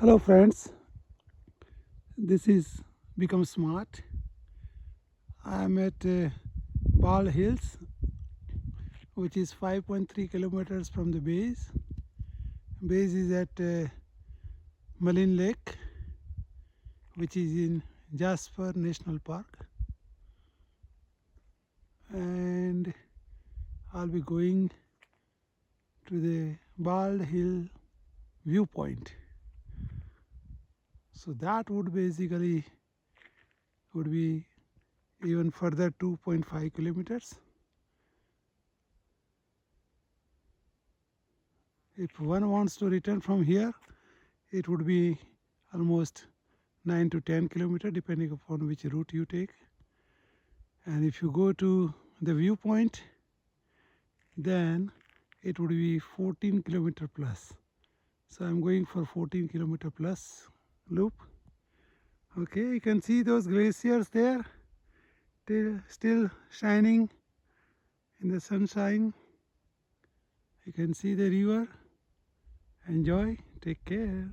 Hello friends, this is Become Smart. I am at Bald Hills, which is 5.3 kilometers from the base. Base is at Malin Lake, which is in Jasper National Park, and I'll be going to the Bald Hill viewpoint. So that would basically would be even further 2.5 kilometers. If one wants to return from here, it would be almost 9 to 10 kilometers depending upon which route you take. And if you go to the viewpoint, then it would be 14 kilometer plus. So I'm going for 14 kilometer plus loop. Okay, you can see those glaciers there, still shining in the sunshine. You can see the river. Enjoy, take care.